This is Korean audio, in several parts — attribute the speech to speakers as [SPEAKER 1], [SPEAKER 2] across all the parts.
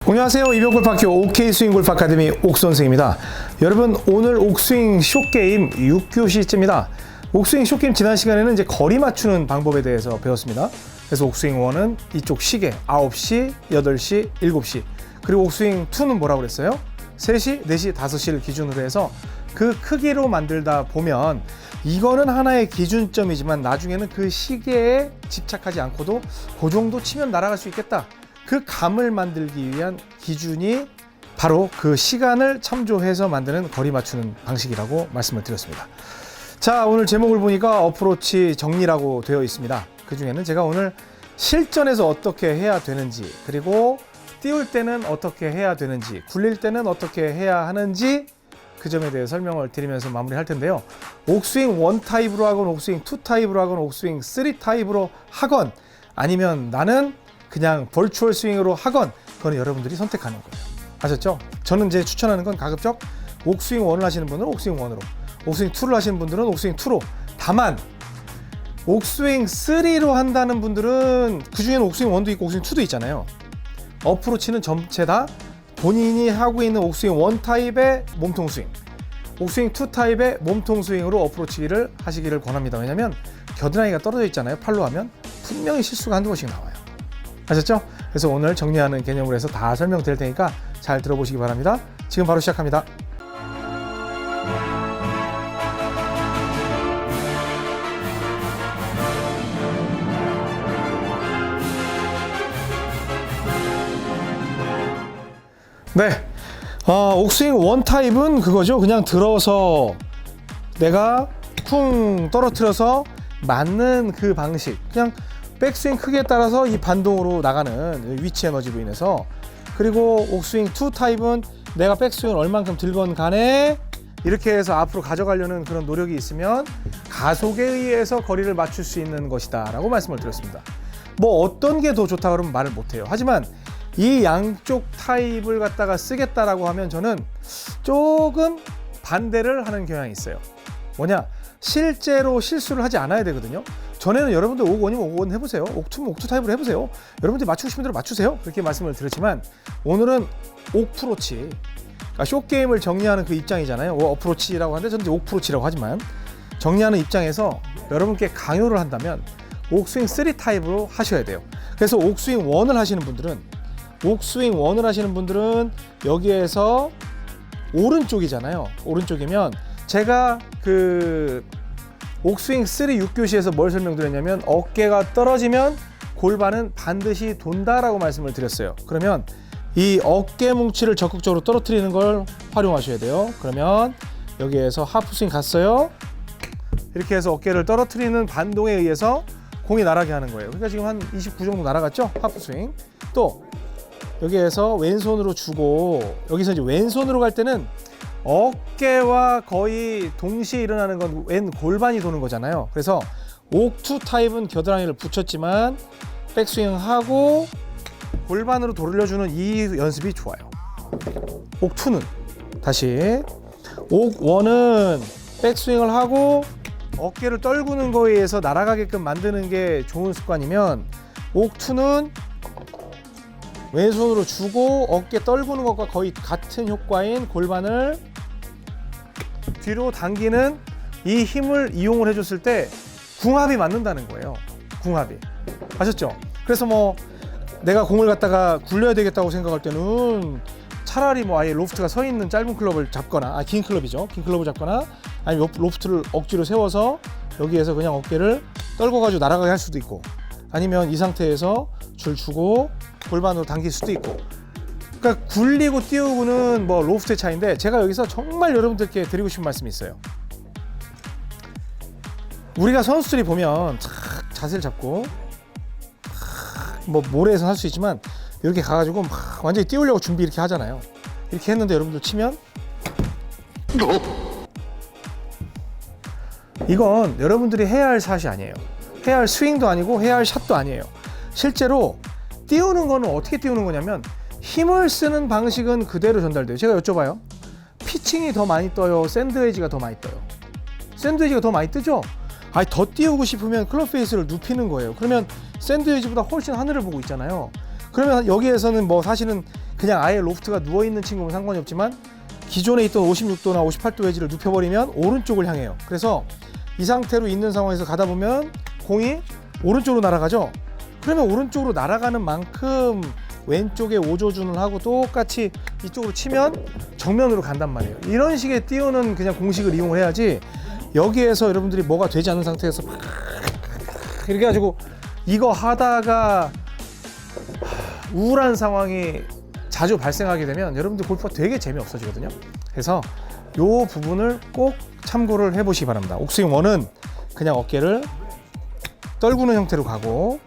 [SPEAKER 1] 안녕하세요. 이병골프학교 OK스윙골프 아카데미 옥선생입니다. 여러분, 오늘 옥스윙 숏게임 6교시째입니다. 옥스윙 숏게임 지난 시간에는 이제 거리 맞추는 방법에 대해서 배웠습니다. 그래서 옥스윙 1은 이쪽 시계 9시, 8시, 7시, 그리고 옥스윙 2는 뭐라고 그랬어요? 3시, 4시, 5시를 기준으로 해서 그 크기로 만들다 보면 이거는 하나의 기준점이지만 나중에는 그 시계에 집착하지 않고도 그 정도 치면 날아갈 수 있겠다. 그 감을 만들기 위한 기준이 바로 그 시간을 참조해서 만드는 거리 맞추는 방식이라고 말씀을 드렸습니다. 자, 오늘 제목을 보니까 어프로치 정리라고 되어 있습니다. 그 중에는 제가 오늘 실전에서 어떻게 해야 되는지, 그리고 띄울 때는 어떻게 해야 되는지, 굴릴 때는 어떻게 해야 하는지 그 점에 대해 설명을 드리면서 마무리할 텐데요. 옥스윙 1 타입으로 하건 옥스윙 2 타입으로 하건 옥스윙 3 타입으로 하건 아니면 나는 그냥 벌추얼 스윙으로 하건 그건 여러분들이 선택하는 거예요. 아셨죠? 저는 이제 추천하는 건 가급적 옥스윙 1을 하시는 분은 옥스윙 1으로, 옥스윙 2를 하시는 분들은 옥스윙 2로. 다만 옥스윙 3로 한다는 분들은 그 중에는 옥스윙 1도 있고 옥스윙 2도 있잖아요. 어프로치는 전체 다 본인이 하고 있는 옥스윙 1 타입의 몸통 스윙, 옥스윙 2 타입의 몸통 스윙으로 어프로치를 하시기를 권합니다. 왜냐면 겨드랑이가 떨어져 있잖아요. 팔로 하면 분명히 실수가 한두 번씩 나와요. 아셨죠? 그래서 오늘 정리하는 개념으로 해서 다 설명드릴 테니까 잘 들어보시기 바랍니다. 지금 바로 시작합니다. 네, 옥스윙 1 타입은 그거죠. 그냥 들어서 내가 쿵 떨어뜨려서 맞는 그 방식, 그냥 백스윙 크기에 따라서 이 반동으로 나가는 위치 에너지로 인해서. 그리고 옥스윙 2 타입은 내가 백스윙을 얼만큼 들건 간에 이렇게 해서 앞으로 가져가려는 그런 노력이 있으면 가속에 의해서 거리를 맞출 수 있는 것이다 라고 말씀을 드렸습니다. 뭐 어떤 게 더 좋다 그러면 말을 못해요. 하지만 이 양쪽 타입을 갖다가 쓰겠다라고 하면 저는 조금 반대를 하는 경향이 있어요. 뭐냐? 실제로 실수를 하지 않아야 되거든요. 전에는 여러분들 옥1이면 옥1 해보세요. 옥2면 옥2 타입으로 해보세요. 여러분들이 맞추고 싶은 대로 맞추세요. 그렇게 말씀을 드렸지만 오늘은 옥프로치, 그러니까 숏게임을 정리하는 그 입장이잖아요. 어프로치라고 하는데 저는 이제 옥프로치라고 하지만 정리하는 입장에서 여러분께 강요를 한다면 옥스윙 3 타입으로 하셔야 돼요. 그래서 옥스윙 1을 하시는 분들은 여기에서 오른쪽이잖아요. 오른쪽이면 제가 그 옥스윙 3 6교시에서 뭘 설명드렸냐면 어깨가 떨어지면 골반은 반드시 돈다라고 말씀을 드렸어요. 그러면 이 어깨 뭉치를 적극적으로 떨어뜨리는 걸 활용하셔야 돼요. 그러면 여기에서 하프 스윙 갔어요. 이렇게 해서 어깨를 떨어뜨리는 반동에 의해서 공이 날아가게 하는 거예요. 그러니까 지금 한 29 정도 날아갔죠? 하프 스윙. 또 여기에서 왼손으로 주고, 여기서 이제 왼손으로 갈 때는 어깨와 거의 동시에 일어나는 건 왼 골반이 도는 거잖아요. 그래서 옥2 타입은 겨드랑이를 붙였지만 백스윙하고 골반으로 돌려주는 이 연습이 좋아요. 옥2는 다시 옥1은 백스윙을 하고 어깨를 떨구는 거에 의해서 날아가게끔 만드는 게 좋은 습관이면 옥2는 왼손으로 주고 어깨 떨구는 것과 거의 같은 효과인 골반을 뒤로 당기는 이 힘을 이용을 해줬을 때 궁합이 맞는다는 거예요. 궁합이. 아셨죠? 그래서 뭐 내가 공을 갖다가 굴려야 되겠다고 생각할 때는 차라리 뭐 아예 로프트가 서 있는 짧은 클럽을 잡거나, 긴 클럽이죠. 긴 클럽을 잡거나, 아니면 로프트를 억지로 세워서 여기에서 그냥 어깨를 떨궈가지고 날아가게 할 수도 있고, 아니면 이 상태에서 줄 주고 골반으로 당길 수도 있고. 그러니까 굴리고 띄우고는 뭐 로프트의 차이인데, 제가 여기서 정말 여러분들께 드리고 싶은 말씀이 있어요. 우리가 선수들이 보면 자세를 잡고 뭐 모래에서 할 수 있지만 이렇게 가가지고 막 완전히 띄우려고 준비 이렇게 하잖아요. 이렇게 했는데 여러분들 치면 이건 여러분들이 해야 할 샷이 아니에요. 해야 할 스윙도 아니고 해야 할 샷도 아니에요. 실제로 띄우는 거는 어떻게 띄우는 거냐면 힘을 쓰는 방식은 그대로 전달돼요. 제가 여쭤봐요. 피칭이 더 많이 떠요? 샌드웨지가 더 많이 떠요? 샌드웨지가 더 많이 뜨죠? 아니, 더 띄우고 싶으면 클럽 페이스를 눕히는 거예요. 그러면 샌드웨지보다 훨씬 하늘을 보고 있잖아요. 그러면 여기에서는 뭐 사실은 그냥 아예 로프트가 누워있는 친구는 상관이 없지만 기존에 있던 56도나 58도 웨지를 눕혀버리면 오른쪽을 향해요. 그래서 이 상태로 있는 상황에서 가다 보면 공이 오른쪽으로 날아가죠. 그러면 오른쪽으로 날아가는 만큼 왼쪽에 오조준을 하고 똑같이 이쪽으로 치면 정면으로 간단 말이에요. 이런 식의 띄우는 그냥 공식을 이용을 해야지, 여기에서 여러분들이 뭐가 되지 않은 상태에서 막 이렇게 해가지고 이거 하다가 우울한 상황이 자주 발생하게 되면 여러분들 골프가 되게 재미없어지거든요. 그래서 이 부분을 꼭 참고를 해보시기 바랍니다. 옥스윙 1은 그냥 어깨를 떨구는 형태로 가고,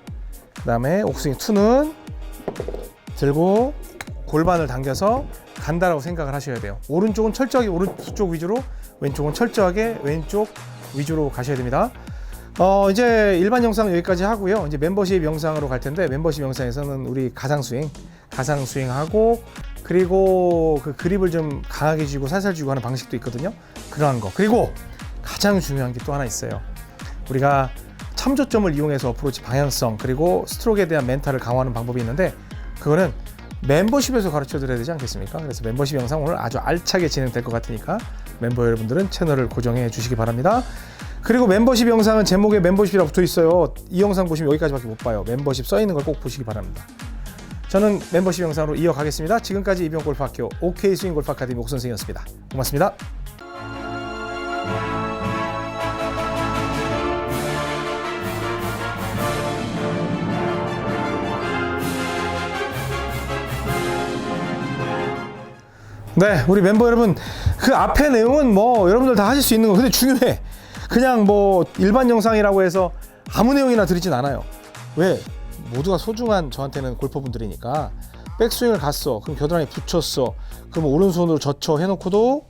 [SPEAKER 1] 그 다음에 옥스윙 2는 들고 골반을 당겨서 간다라고 생각을 하셔야 돼요. 오른쪽은 철저하게 오른쪽 위주로, 왼쪽은 철저하게 왼쪽 위주로 가셔야 됩니다. 이제 일반 영상 여기까지 하고요. 이제 멤버십 영상으로 갈 텐데, 멤버십 영상에서는 우리 가상 스윙하고, 그리고 그 그립을 좀 강하게 쥐고 살살 쥐고 하는 방식도 있거든요. 그러한 거. 그리고 가장 중요한 게 또 하나 있어요. 우리가 참조점을 이용해서 어프로치 방향성, 그리고 스트로크에 대한 멘탈을 강화하는 방법이 있는데, 그거는 멤버십에서 가르쳐 드려야 되지 않겠습니까? 그래서 멤버십 영상 오늘 아주 알차게 진행될 것 같으니까 멤버 여러분들은 채널을 고정해 주시기 바랍니다. 그리고 멤버십 영상은 제목에 멤버십이라고 붙어 있어요. 이 영상 보시면 여기까지밖에 못 봐요. 멤버십 써 있는 걸 꼭 보시기 바랍니다. 저는 멤버십 영상으로 이어가겠습니다. 지금까지 이병골프학교 OK 스윙 골프 아카데미 옥선생이었습니다. 고맙습니다. 네, 우리 멤버 여러분, 그 앞에 내용은 뭐 여러분들 다 하실 수 있는 거, 근데 중요해. 그냥 뭐 일반 영상이라고 해서 아무 내용이나 드리진 않아요. 왜? 모두가 소중한 저한테는 골퍼분들이니까. 백스윙을 갔어, 그럼 겨드랑이 붙였어, 그럼 오른손으로 젖혀 해놓고도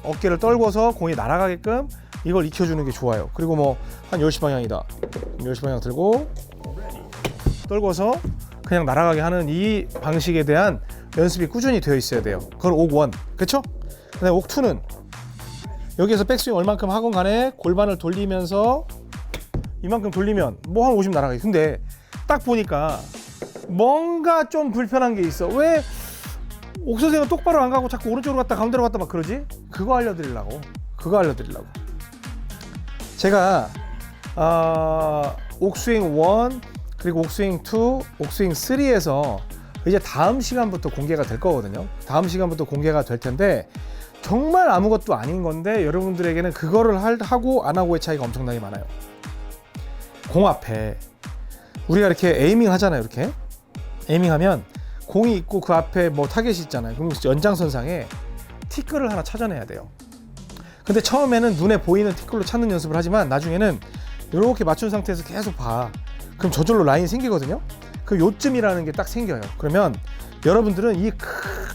[SPEAKER 1] 어깨를 떨궈서 공이 날아가게끔 이걸 익혀주는 게 좋아요. 그리고 뭐 한 10시 방향이다, 10시 방향 들고 떨궈서 그냥 날아가게 하는 이 방식에 대한 연습이 꾸준히 되어 있어야 돼요. 그걸 옥 1, 그쵸? 근데 옥 2는 여기에서 백스윙 얼만큼 하건 간에 골반을 돌리면서 이만큼 돌리면 뭐 한 50 날아가요. 근데 딱 보니까 뭔가 좀 불편한 게 있어. 왜 옥선생은 똑바로 안 가고 자꾸 오른쪽으로 갔다 가운데로 갔다 막 그러지? 그거 알려드리려고. 제가 옥스윙 1, 그리고 옥스윙 2, 옥스윙 3에서 이제 다음 시간부터 공개가 될 거거든요. 다음 시간부터 공개가 될 텐데, 정말 아무것도 아닌 건데 여러분들에게는 그거를 하고 안 하고의 차이가 엄청나게 많아요. 공 앞에 우리가 이렇게 에이밍 하잖아요. 이렇게 에이밍하면 공이 있고 그 앞에 뭐 타겟이 있잖아요. 그럼 연장선상에 티끌을 하나 찾아내야 돼요. 근데 처음에는 눈에 보이는 티끌로 찾는 연습을 하지만 나중에는 이렇게 맞춘 상태에서 계속 봐. 그럼 저절로 라인이 생기거든요. 그 요쯤이라는 게 딱 생겨요. 그러면 여러분들은 이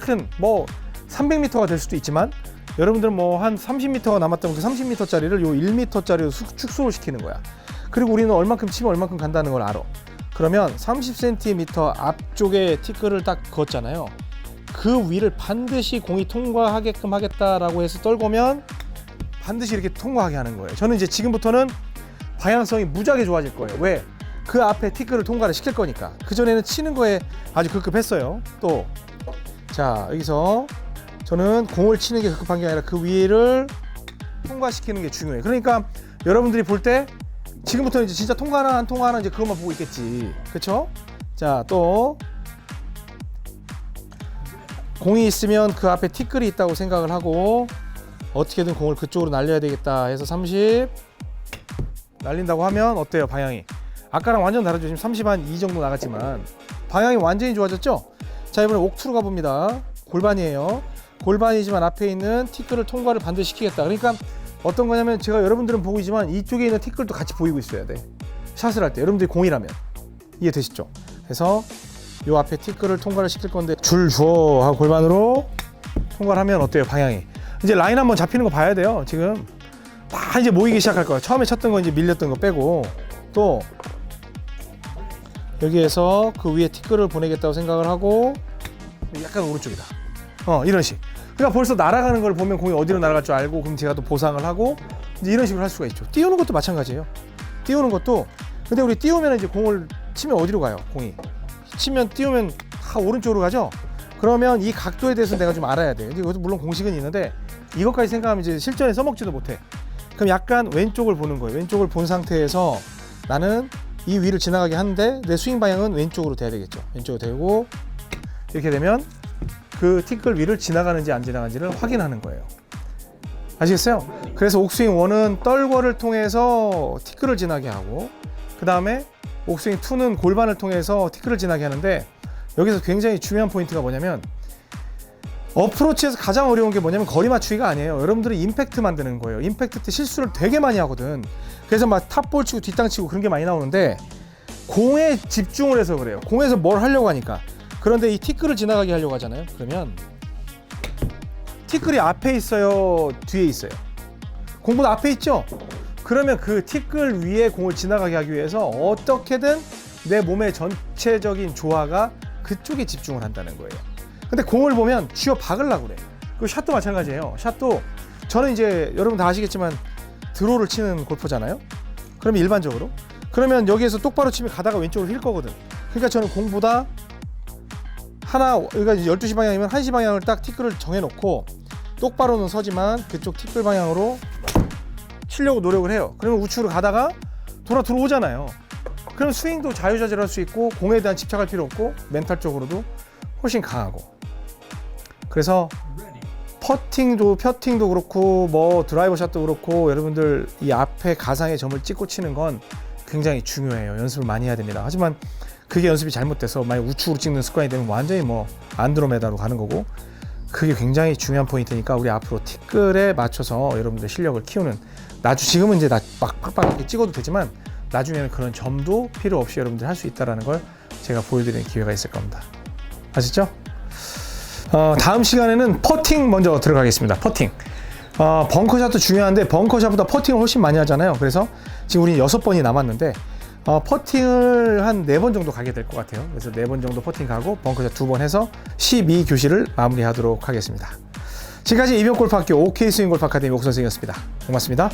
[SPEAKER 1] 큰 뭐 300m가 될 수도 있지만, 여러분들은 뭐 한 30m가 남았다면 그 30m짜리를 요 1m짜리로 축소를 시키는 거야. 그리고 우리는 얼만큼 치면 얼만큼 간다는 걸 알아. 그러면 30cm 앞쪽에 티끌을 딱 그었잖아요. 그 위를 반드시 공이 통과하게끔 하겠다라고 해서 떨구면 반드시 이렇게 통과하게 하는 거예요. 저는 이제 지금부터는 방향성이 무지하게 좋아질 거예요. 왜? 그 앞에 티끌을 통과를 시킬 거니까. 그전에는 치는 거에 아주 급급했어요. 또, 자, 여기서 저는 공을 치는 게 급급한 게 아니라 그 위를 통과시키는 게 중요해요. 그러니까 여러분들이 볼 때 지금부터는 이제 진짜 통과하나 안 통과하나 이제 그것만 보고 있겠지. 그쵸? 자, 또 공이 있으면 그 앞에 티끌이 있다고 생각을 하고 어떻게든 공을 그쪽으로 날려야 되겠다 해서 30 날린다고 하면 어때요? 방향이 아까랑 완전 다르죠. 지금 30 한 2 정도 나갔지만 방향이 완전히 좋아졌죠. 자, 이번에 옥투로 가봅니다. 골반이에요. 골반이지만 앞에 있는 티끌을 통과를 반드시 시키겠다. 그러니까 어떤 거냐면, 제가 여러분들은 보고 있지만 이쪽에 있는 티끌도 같이 보이고 있어야 돼. 샷을 할 때 여러분들이 공이라면 이해되시죠? 그래서 요 앞에 티끌을 통과를 시킬 건데 줄 줘 하고 골반으로 통과를 하면 어때요? 방향이 이제 라인 한번 잡히는 거 봐야 돼요. 지금 다 이제 모이기 시작할 거예요. 처음에 쳤던 거 이제 밀렸던 거 빼고, 또 여기에서 그 위에 티끌을 보내겠다고 생각을 하고 약간 오른쪽이다. 이런 식. 그러니까 벌써 날아가는 걸 보면 공이 어디로 날아갈 줄 알고, 그럼 제가 또 보상을 하고 이제 이런 식으로 할 수가 있죠. 띄우는 것도 마찬가지예요. 띄우는 것도, 근데 우리 띄우면 이제 공을 치면 어디로 가요? 공이 치면 띄우면 다 오른쪽으로 가죠. 그러면 이 각도에 대해서 내가 좀 알아야 돼. 이것도 물론 공식은 있는데 이것까지 생각하면 이제 실전에 써먹지도 못해. 그럼 약간 왼쪽을 보는 거예요. 왼쪽을 본 상태에서 나는 이 위를 지나가게 하는데 내 스윙 방향은 왼쪽으로 돼야 되겠죠. 왼쪽으로 되고 이렇게 되면 그 티끌 위를 지나가는지 안 지나가는지를 확인하는 거예요. 아시겠어요? 그래서 옥스윙 1은 떨궈를 통해서 티끌을 지나게 하고, 그 다음에 옥스윙 2는 골반을 통해서 티끌을 지나게 하는데, 여기서 굉장히 중요한 포인트가 뭐냐면 어프로치에서 가장 어려운 게 뭐냐면 거리 맞추기가 아니에요. 여러분들이 임팩트 만드는 거예요. 임팩트 때 실수를 되게 많이 하거든. 그래서 막 탑볼 치고 뒷땅 치고 그런 게 많이 나오는데 공에 집중을 해서 그래요. 공에서 뭘 하려고 하니까. 그런데 이 티끌을 지나가게 하려고 하잖아요. 그러면 티끌이 앞에 있어요, 뒤에 있어요? 공보다 앞에 있죠? 그러면 그 티끌 위에 공을 지나가게 하기 위해서 어떻게든 내 몸의 전체적인 조화가 그쪽에 집중을 한다는 거예요. 근데 공을 보면 쥐어 박으려고 그래. 그 샷도 마찬가지예요. 샷도 저는 이제 여러분 다 아시겠지만 드로우를 치는 골퍼잖아요. 그러면 일반적으로 그러면 여기에서 똑바로 치면 가다가 왼쪽으로 휠 거거든. 그러니까 저는 공보다 하나, 그러니까 12시 방향이면 1시 방향을 딱 티끌을 정해놓고 똑바로는 서지만 그쪽 티끌 방향으로 치려고 노력을 해요. 그러면 우측으로 가다가 들어오잖아요. 그럼 스윙도 자유자재로 할 수 있고 공에 대한 집착할 필요 없고 멘탈적으로도 훨씬 강하고. 그래서 퍼팅도 그렇고 뭐 드라이버 샷도 그렇고 여러분들 이 앞에 가상의 점을 찍고 치는 건 굉장히 중요해요. 연습을 많이 해야 됩니다. 하지만 그게 연습이 잘못돼서 만약 우측으로 찍는 습관이 되면 완전히 뭐 안드로메다로 가는 거고, 그게 굉장히 중요한 포인트니까 우리 앞으로 티끌에 맞춰서 여러분들 실력을 키우는, 지금은 이제 막 빡빡하게 찍어도 되지만 나중에는 그런 점도 필요 없이 여러분들 할 수 있다는 걸 제가 보여드리는 기회가 있을 겁니다. 아시죠? 다음 시간에는 퍼팅 먼저 들어가겠습니다. 퍼팅. 벙커샷도 중요한데 벙커샷보다 퍼팅을 훨씬 많이 하잖아요. 그래서 지금 우리 6번이 남았는데 퍼팅을 한 4번 정도 가게 될 것 같아요. 그래서 4번 정도 퍼팅 가고 벙커샷 2번 해서 12교시를 마무리하도록 하겠습니다. 지금까지 이병골프학교 OK 스윙골프 아카데미 옥선생이었습니다. 고맙습니다.